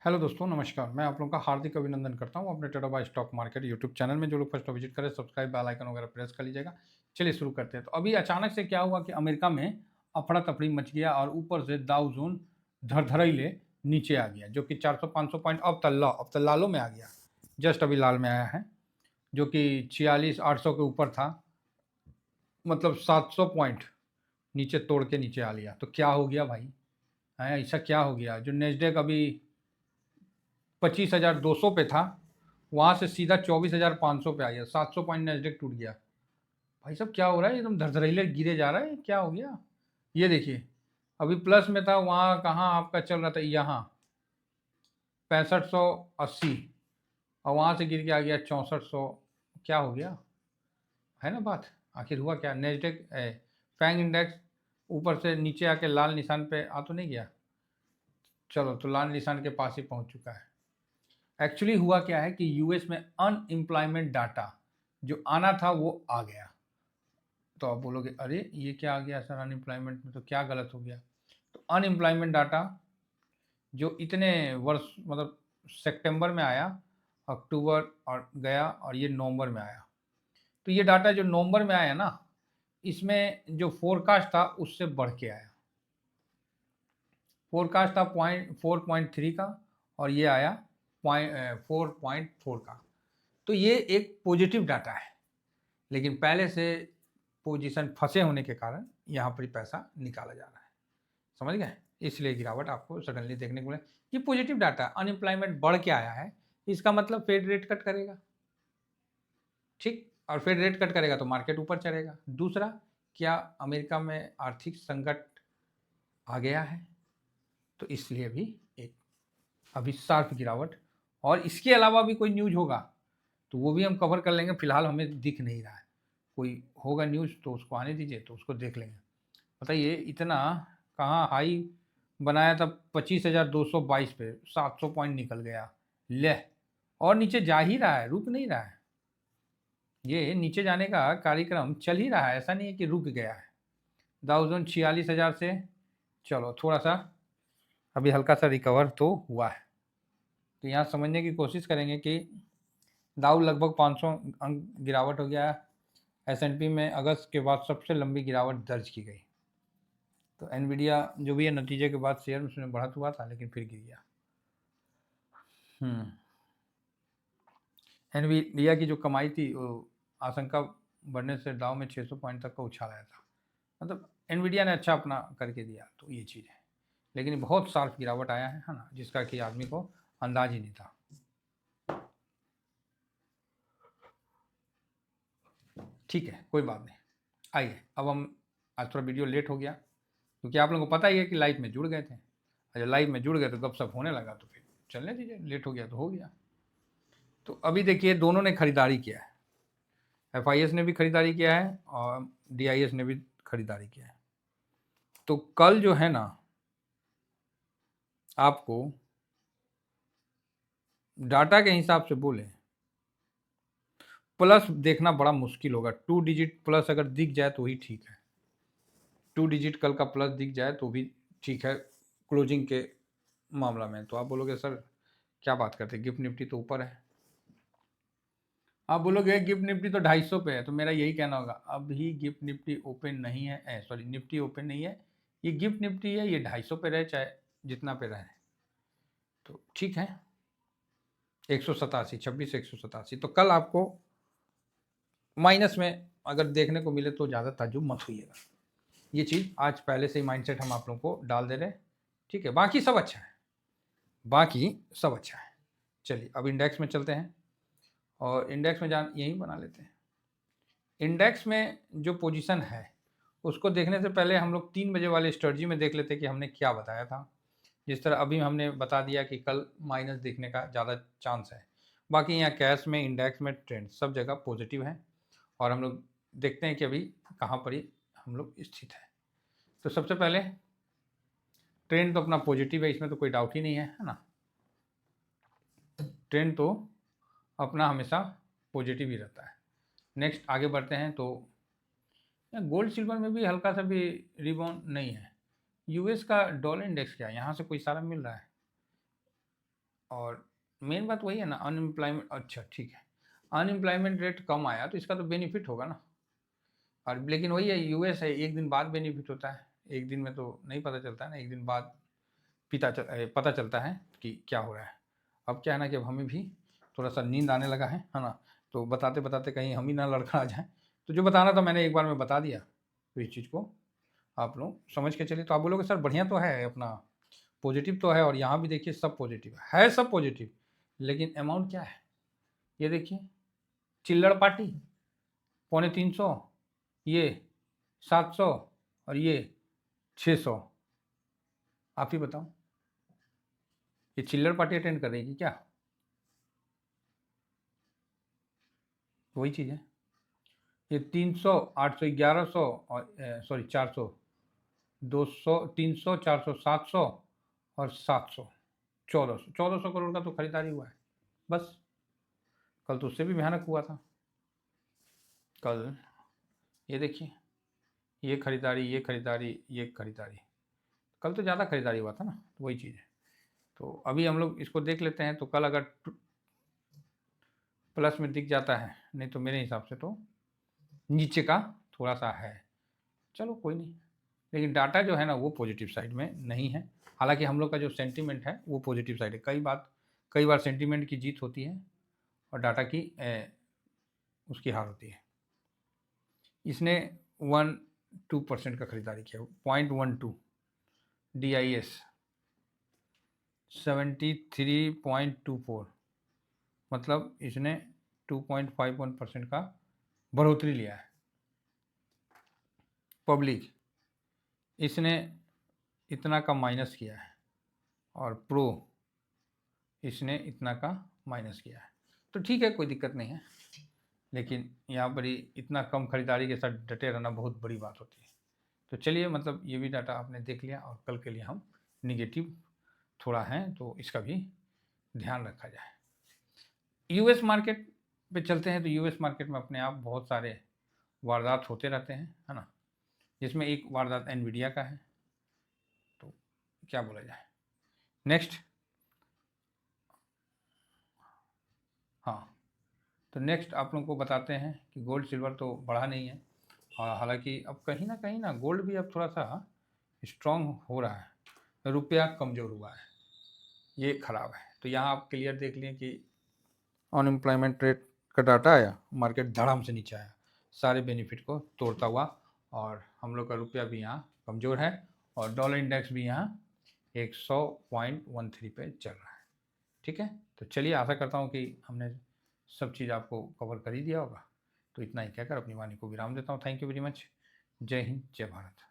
Hello दोस्तों, नमस्कार। मैं आप लोगों का हार्दिक अभिनंदन करता हूं अपने टेढ़ा by stock market YouTube channel में। जो लोग फर्स्ट विजिट करें, सब्सक्राइब, बेल आइकन वगैरह प्रेस कर लीजिएगा। चलिए शुरू करते हैं। तो अभी अचानक से क्या हुआ कि अमेरिका में अफड़ा तफड़ी मच गया और ऊपर से दाउ जोन धड़धड़ैले नीचे आ गया, जो कि 400-500 पॉइंट अब तल्लालो में आ गया। जस्ट अभी लाल में आया है, जो कि 46,800 के ऊपर था। मतलब 700 पॉइंट नीचे तोड़ के नीचे आ लिया। तो क्या हो गया भाई? है ऐसा क्या हो गया? जो नेस्डेक अभी 25,200 पे था, वहाँ से सीधा 24,500 पे आ गया। 700 पॉइंट नेस्डेक टूट गया। भाई साहब क्या हो रहा है? एकदम धड़धड़ैले गिरे जा रहा है, क्या हो गया? ये देखिए, अभी प्लस में था, वहाँ कहाँ आपका चल रहा था, यहाँ 6580, और वहाँ से गिर के आ गया 6400। क्या हो गया? है ना बात? आखिर हुआ क्या? नेस्डेक फैंग इंडेक्स ऊपर से नीचे आके लाल निशान पे आ तो नहीं गया? चलो, तो लाल निशान के पास ही पहुंच चुका है। एक्चुअली हुआ क्या है कि यूएस में अनएम्प्लॉयमेंट डाटा जो आना था वो आ गया। तो आप बोलोगे अरे ये क्या आ गया सर, अनएम्प्लॉयमेंट में तो क्या गलत हो गया? तो अनएम्प्लॉयमेंट डाटा जो इतने वर्ष, मतलब सितंबर में आया, अक्टूबर और गया, और ये नवंबर में आया। तो ये डाटा जो नवंबर में आया ना, इसमें जो फोरकास्ट था उससे बढ़ के आया। फोरकास्ट था 4.3 का, और ये आया 4.4 का। तो ये एक पॉजिटिव डाटा है, लेकिन पहले से पोजीशन फंसे होने के कारण यहाँ पर पैसा निकाला जा रहा है। समझ गए? इसलिए गिरावट आपको सडनली देखने को मिले। ये पॉजिटिव डाटा, अनएम्प्लॉयमेंट बढ़ के आया है, इसका मतलब फेड रेट कट करेगा। ठीक, और फेड रेट कट करेगा तो मार्केट ऊपर चलेगा। दूसरा, क्या अमेरिका में आर्थिक संकट आ गया है? तो इसलिए भी एक अभी शार्प गिरावट। और इसके अलावा भी कोई न्यूज होगा तो वो भी हम कवर कर लेंगे। फिलहाल हमें दिख नहीं रहा है, कोई होगा न्यूज़ तो उसको आने दीजिए, तो उसको देख लेंगे। बताइए, इतना कहाँ हाई बनाया था 25,222 पे, 700 पॉइंट निकल गया। ले, और नीचे जा ही रहा है, रुक नहीं रहा है। ये नीचे जाने का कार्यक्रम चल ही रहा है, ऐसा नहीं है कि रुक गया है। दाउ जोन 46,000 से, चलो थोड़ा सा अभी हल्का सा रिकवर तो हुआ है। तो यहाँ समझने की कोशिश करेंगे कि दाउ लगभग 500 अंक गिरावट हो गया है। एस&पी में अगस्त के बाद सबसे लंबी गिरावट दर्ज की गई। तो एनवीडिया जो भी है, नतीजे के बाद शेयर उसमें बढ़त हुआ था, लेकिन फिर गिर गया। एनवीडिया की जो कमाई थी वो आशंका बढ़ने से डाउ में 600 पॉइंट तक का उछाल आया था। मतलब एनवीडिया ने अच्छा अपना करके दिया, तो ये चीज़ है। लेकिन बहुत शार्प गिरावट आया है ना, जिसका कि आदमी को अंदाज ही नहीं था। ठीक है, कोई बात नहीं। आइए, अब हम आज थोड़ा वीडियो लेट हो गया, क्योंकि आप लोगों को पता ही है कि लाइव में जुड़ गए थे। जब लाइव में जुड़ गए तो गपशप होने लगा, तो फिर चलने दीजिए, लेट हो गया तो हो गया। तो अभी देखिए, दोनों ने खरीदारी किया है। एफ ने भी खरीदारी किया है और डी ने भी खरीदारी किया है। तो कल जो है ना, आपको डाटा के हिसाब से बोले, प्लस देखना बड़ा मुश्किल होगा। 2 डिजिट प्लस अगर दिख जाए तो ही ठीक है। 2 डिजिट कल का प्लस दिख जाए तो भी ठीक है क्लोजिंग के मामला में। तो आप बोलोगे सर क्या बात करते हैं, गिफ्ट निफ्टी तो ऊपर है। आप बोलोगे गिफ्ट निफ्टी तो 250 पे है, तो मेरा यही कहना होगा, अभी गिफ्ट निफ्टी ओपन नहीं है, सॉरी निफ्टी ओपन नहीं है, ये गिफ्ट निफ्टी है। ये 250 पे रहे चाहे जितना पे रहे, तो ठीक है। 187, 26,187। तो कल आपको माइनस में अगर देखने को मिले तो ज़्यादा ताज्जुब मत होइएगा। ये चीज़ आज पहले से ही माइंडसेट हम आप लोगों को डाल दे रहे हैं। ठीक है, बाकी सब अच्छा है, बाकी सब अच्छा है। चलिए अब इंडेक्स में चलते हैं, और इंडेक्स में जान यहीं बना लेते हैं। इंडेक्स में जो पोजीशन है उसको देखने से पहले हम लोग 3 बजे वाले स्ट्रेटजी में देख लेते कि हमने क्या बताया था। जिस तरह अभी हमने बता दिया कि कल माइनस देखने का ज़्यादा चांस है। बाकी यहाँ कैश में, इंडेक्स में, ट्रेंड सब जगह पॉजिटिव है। और हम लोग देखते हैं कि अभी कहाँ पर ही हम लोग स्थित है। तो सबसे पहले ट्रेंड तो अपना पॉजिटिव है, इसमें तो कोई डाउट ही नहीं है ना। ट्रेंड तो अपना हमेशा पॉजिटिव ही रहता है। नेक्स्ट आगे बढ़ते हैं। तो गोल्ड सिल्वर में भी हल्का सा भी रिबाउंड नहीं है। यूएस का डॉलर इंडेक्स क्या है, यहाँ से कोई इशारा मिल रहा है? और मेन बात वही है ना, अनएम्प्लॉयमेंट, अच्छा ठीक है, अनएम्प्लॉयमेंट रेट कम आया तो इसका तो बेनिफिट होगा ना। और लेकिन वही है, यूएस है, एक दिन बाद बेनिफिट होता है, एक दिन में तो नहीं पता चलता है ना, एक दिन बाद पता चलता है कि क्या हो रहा है। अब क्या है ना कि अब हमें भी थोड़ा सा नींद आने लगा है ना, तो बताते बताते कहीं हम ही ना लड़खड़ा आ जाए। तो जो बताना था मैंने एक बार में बता दिया, तो इस चीज़ को आप लोग समझ के चलिए। तो आप बोलोगे सर बढ़िया तो है अपना, पॉजिटिव तो है, और यहाँ भी देखिए सब पॉजिटिव है, सब पॉजिटिव, लेकिन अमाउंट क्या है ये देखिए, चिल्लड़ पार्टी 350, ये 700 और ये 600। आप ही बताओ, ये चिल्लड़ पार्टी अटेंड करेगी क्या? वही चीज़ है। ये 300, 800, 1100 और सॉरी 400, 200, 300, 400, 700 और 700, 1400 करोड़ का तो खरीदारी हुआ है बस। कल तो उससे भी भयानक हुआ था। कल ये देखिए, ये खरीदारी, ये खरीदारी, ये खरीदारी, कल तो ज़्यादा खरीदारी हुआ था ना, तो वही चीज़ है। तो अभी हम लोग इसको देख लेते हैं, तो कल अगर प्लस में दिख जाता है, नहीं तो मेरे हिसाब से तो नीचे का थोड़ा सा है, चलो कोई नहीं। लेकिन डाटा जो है ना वो पॉजिटिव साइड में नहीं है, हालांकि हम लोग का जो सेंटीमेंट है वो पॉजिटिव साइड है। कई बार सेंटीमेंट की जीत होती है और डाटा की उसकी हार होती है। इसने 1-2% का खरीदारी किया, 0.12, DIS 73.24, मतलब इसने 2.51% का बढ़ोतरी लिया है। पब्लिक इसने इतना का माइनस किया है, और प्रो इसने इतना का माइनस किया है। तो ठीक है, कोई दिक्कत नहीं है, लेकिन यहाँ पर ही इतना कम खरीदारी के साथ डटे रहना बहुत बड़ी बात होती है। तो चलिए, मतलब ये भी डाटा आपने देख लिया, और कल के लिए हम निगेटिव थोड़ा हैं तो इसका भी ध्यान रखा जाए। यूएस मार्केट पे चलते हैं, तो यूएस मार्केट में अपने आप बहुत सारे वारदात होते रहते हैं, है ना, जिसमें एक वारदात एनवीडिया का है, तो क्या बोला जाए। नेक्स्ट, हाँ, तो नेक्स्ट आप लोगों को बताते हैं कि गोल्ड सिल्वर तो बढ़ा नहीं है, और हालांकि अब कहीं ना गोल्ड भी अब थोड़ा सा स्ट्रॉन्ग हो रहा है, रुपया कमज़ोर हुआ है, ये ख़राब है। तो यहाँ आप क्लियर देख लें कि अनएम्प्लॉयमेंट रेट का डाटा आया, मार्केट धड़ाम से नीचे आया, सारे बेनिफिट को तोड़ता हुआ, और हम लोग का रुपया भी यहाँ कमज़ोर है, और डॉलर इंडेक्स भी यहाँ 100.13 पे चल रहा है। ठीक है, तो चलिए, आशा करता हूँ कि हमने सब चीज़ आपको कवर कर ही दिया होगा। तो इतना ही कहकर अपनी वाणी को विराम देता हूँ। Thank you very much. जय हिंद, जय भारत।